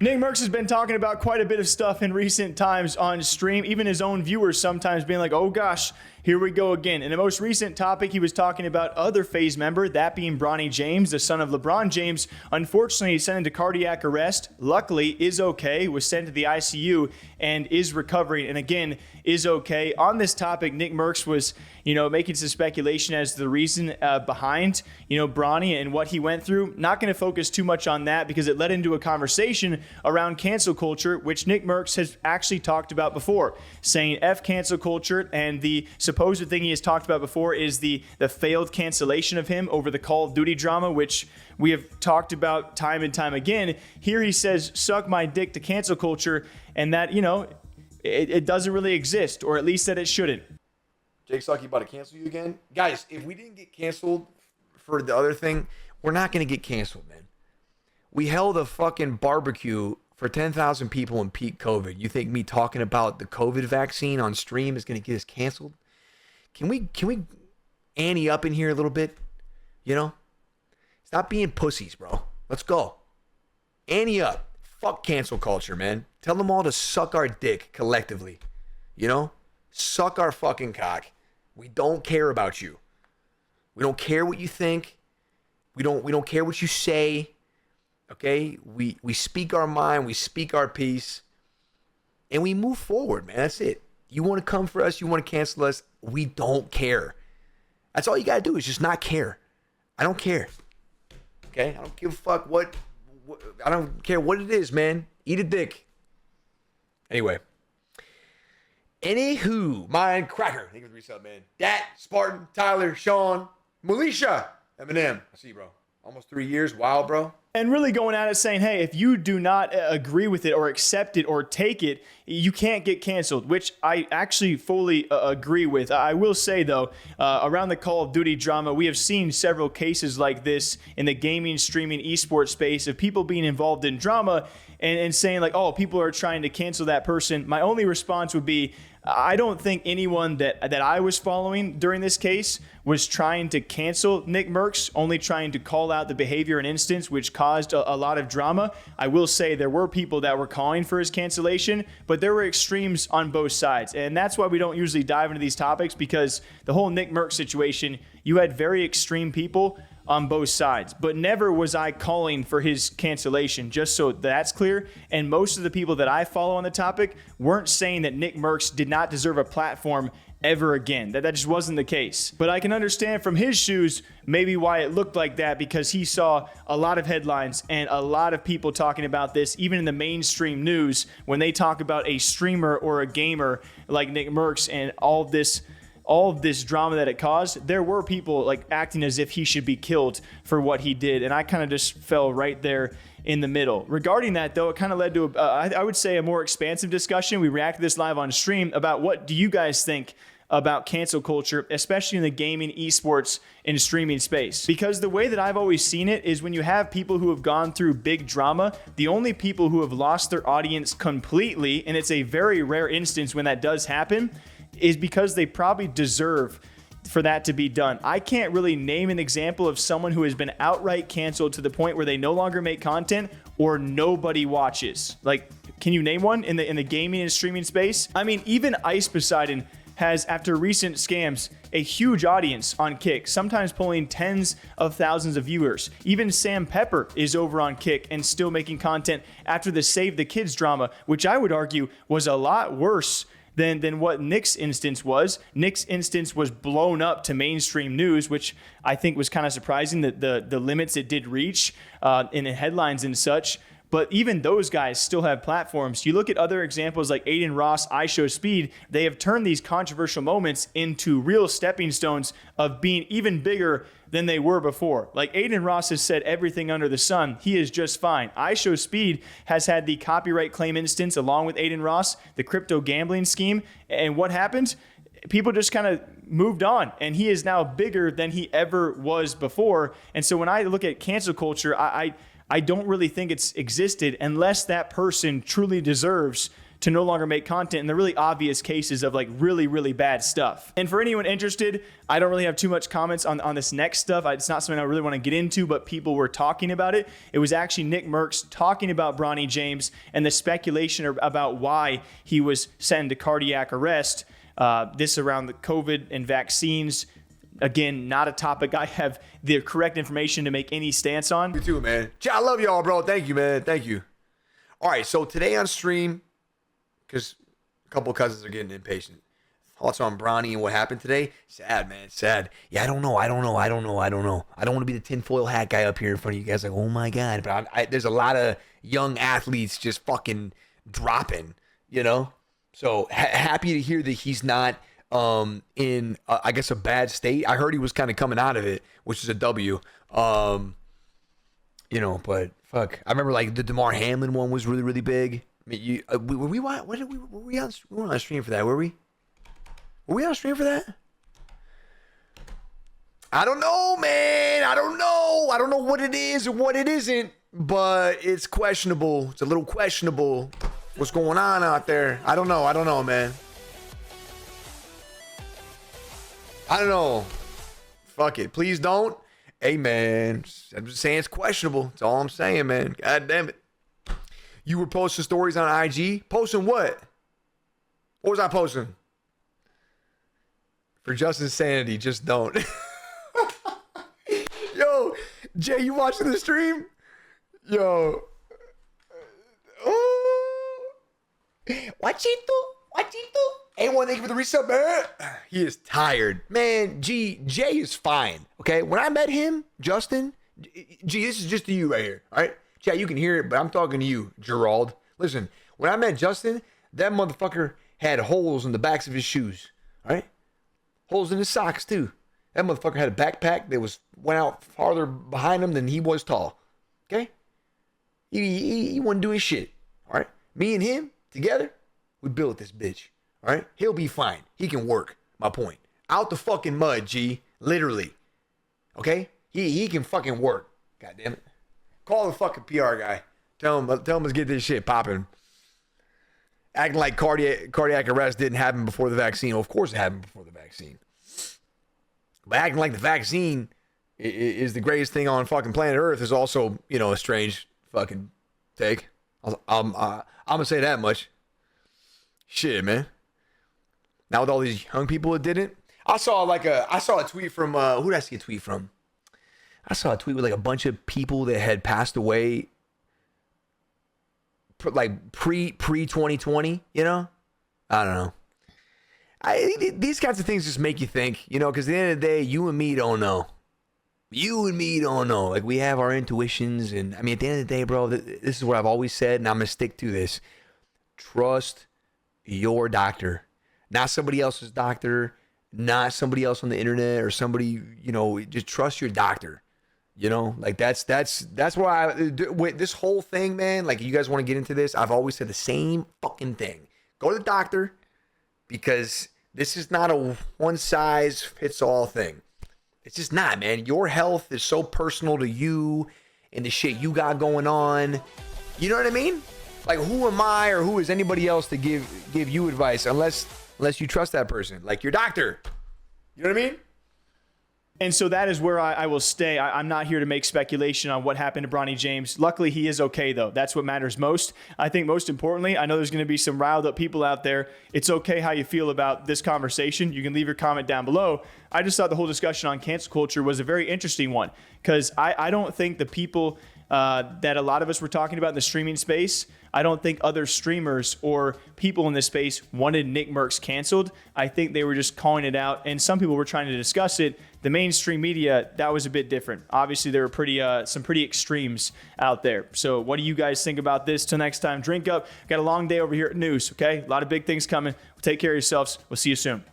Nickmercs has been talking about quite a bit of stuff in recent times on stream, even his own viewers sometimes being like, oh gosh, here we go again. In the most recent topic, he was talking about other FaZe member, that being Bronny James, the son of LeBron James. Unfortunately, he's sent into cardiac arrest. Luckily, is okay, was sent to the ICU and is recovering, and again, is okay. On this topic, Nickmercs was, making some speculation as to the reason behind, Bronny and what he went through. Not going to focus too much on that because it led into a conversation around cancel culture, which Nickmercs has actually talked about before, saying F cancel culture, and the supposed thing he has talked about before is the failed cancellation of him over the Call of Duty drama, which we have talked about time and time again. Here he says, suck my dick to cancel culture, and that, it doesn't really exist, or at least that it shouldn't. Jake Sucky about to cancel you again? Guys, if we didn't get canceled for the other thing, we're not going to get canceled, man. We held a fucking barbecue for 10,000 people in peak COVID. You think me talking about the COVID vaccine on stream is going to get us canceled? Can we ante up in here a little bit? Stop being pussies, bro. Let's go. Ante up. Fuck cancel culture, man. Tell them all to suck our dick collectively. Suck our fucking cock. We don't care about you. We don't care what you think. We don't care what you say. Okay? We speak our mind, we speak our piece, and we move forward, man. That's it. You want to come for us, you want to cancel us, we don't care. That's all you got to do is just not care. I don't care. Okay? I don't give a fuck what I don't care what it is, man. Eat a dick. Anyway. Anywho, Mind Cracker. Thank you for the resub, man. Dat, Spartan, Tyler, Sean, Militia, Eminem. I see you, bro. Almost 3 years. Wow, bro. And really going at it saying, hey, if you do not agree with it or accept it or take it, you can't get canceled, which I actually fully agree with. I will say, though, around the Call of Duty drama, we have seen several cases like this in the gaming, streaming, esports space of people being involved in drama and saying like, oh, people are trying to cancel that person. My only response would be, I don't think anyone that I was following during this case was trying to cancel Nickmercs, only trying to call out the behavior and instance which caused a lot of drama. I will say there were people that were calling for his cancellation, but there were extremes on both sides. And that's why we don't usually dive into these topics, because the whole Nickmercs situation, you had very extreme people on both sides, but never was I calling for his cancellation, just so that's clear. And most of the people that I follow on the topic weren't saying that Nickmercs did not deserve a platform ever again. That just wasn't the case. But I can understand from his shoes maybe why it looked like that, because he saw a lot of headlines and a lot of people talking about this, even in the mainstream news, when they talk about a streamer or a gamer like Nickmercs and all of this drama that it caused. There were people like acting as if he should be killed for what he did, and I kind of just fell right there in the middle. Regarding that, though, it kind of led to, I would say, a more expansive discussion. We reacted to this live on stream about what do you guys think about cancel culture, especially in the gaming, esports, and streaming space. Because the way that I've always seen it is when you have people who have gone through big drama, the only people who have lost their audience completely, and it's a very rare instance when that does happen, is because they probably deserve for that to be done. I can't really name an example of someone who has been outright canceled to the point where they no longer make content or nobody watches. Like, can you name one in the gaming and streaming space? I mean, even Ice Poseidon has, after recent scams, a huge audience on Kick, sometimes pulling tens of thousands of viewers. Even Sam Pepper is over on Kick and still making content after the Save the Kids drama, which I would argue was a lot worse than what Nick's instance was. Nick's instance was blown up to mainstream news, which I think was kind of surprising, that the limits it did reach in the headlines and such. But even those guys still have platforms. You look at other examples like Aiden Ross, iShowSpeed, they have turned these controversial moments into real stepping stones of being even bigger than they were before. Like Aiden Ross has said everything under the sun. He is just fine. iShowSpeed has had the copyright claim instance along with Aiden Ross, the crypto gambling scheme. And what happened? People just kind of moved on, and he is now bigger than he ever was before. And so when I look at cancel culture, I don't really think it's existed unless that person truly deserves to no longer make content in the really obvious cases of like really, really bad stuff. And for anyone interested, I don't really have too much comments on this next stuff. It's not something I really want to get into, but people were talking about it. It was actually Nickmercs talking about Bronny James and the speculation about why he was sent into cardiac arrest. This around the COVID and vaccines. Again, not a topic I have the correct information to make any stance on. You too, man. I love y'all, bro. Thank you, man. Thank you. All right, so today on stream, because a couple of cousins are getting impatient. Thoughts on Bronny and what happened today? Sad, man. Sad. Yeah, I don't know. I don't want to be the tinfoil hat guy up here in front of you guys like, oh my God. But there's a lot of young athletes just fucking dropping, you know? So happy to hear that he's not in, I guess, a bad state. I heard he was kind of coming out of it, which is a W. You know, but fuck. I remember like the DeMar Hamlin one was really, really big. I mean, were we on stream for that? Were we on stream for that? I don't know, man. I don't know what it is or what it isn't, but it's questionable. It's a little questionable what's going on out there. I don't know, man. I don't know. Fuck it. Please don't. Hey, man. I'm just saying it's questionable. That's all I'm saying, man. God damn it. You were posting stories on IG? Posting what? What was I posting? For Justin's sanity, just don't. Yo, Jay, you watching the stream? Yo. Oh. Wachito. Anyone thank you for the resub, man? He is tired. Man, Jay is fine. Okay? When I met him, Justin, this is just to you right here. All right? Jay, you can hear it, but I'm talking to you, Gerald. Listen, when I met Justin, that motherfucker had holes in the backs of his shoes. All right? Holes in his socks, too. That motherfucker had a backpack that went out farther behind him than he was tall. Okay? He wasn't doing shit. All right? Me and him, together, we built this bitch. All right? He'll be fine. He can work. My point. Out the fucking mud, G. Literally. Okay? He can fucking work. God damn it. Call the fucking PR guy. Tell him let's get this shit popping. Acting like cardiac arrest didn't happen before the vaccine. Well, of course it happened before the vaccine. But acting like the vaccine is the greatest thing on fucking planet Earth is also, you know, a strange fucking take. I'm gonna say that much. Shit, man. Now with all these young people that didn't, I saw a tweet from who did I see a tweet from? I saw a tweet with like a bunch of people that had passed away, like pre 2020. You know, I don't know. These kinds of things just make you think, you know, because at the end of the day, you and me don't know. Like, we have our intuitions, and I mean, at the end of the day, bro, this is what I've always said, and I'm gonna stick to this. Trust your doctor, not somebody else's doctor, not somebody else on the internet or somebody, you know. Just trust your doctor. You know, like that's why with this whole thing, man. Like, you guys want to get into this? I've always said the same fucking thing. Go to the doctor, because this is not a one size fits all thing. It's just not, man. Your health is so personal to you and the shit you got going on. You know what I mean? Like, who am I or who is anybody else to give you advice unless you trust that person, like your doctor. You know what I mean? And so that is where I will stay. I'm not here to make speculation on what happened to Bronny James. Luckily, he is okay, though. That's what matters most. I think most importantly, I know there's going to be some riled up people out there. It's okay how you feel about this conversation. You can leave your comment down below. I just thought the whole discussion on cancel culture was a very interesting one, because I don't think the people that a lot of us were talking about in the streaming space, I don't think other streamers or people in this space wanted Nickmercs canceled. I think they were just calling it out, and some people were trying to discuss it. The mainstream media, that was a bit different. Obviously, there were some pretty extremes out there. So what do you guys think about this? Till next time, drink up. Got a long day over here at News, okay? A lot of big things coming. Take care of yourselves. We'll see you soon.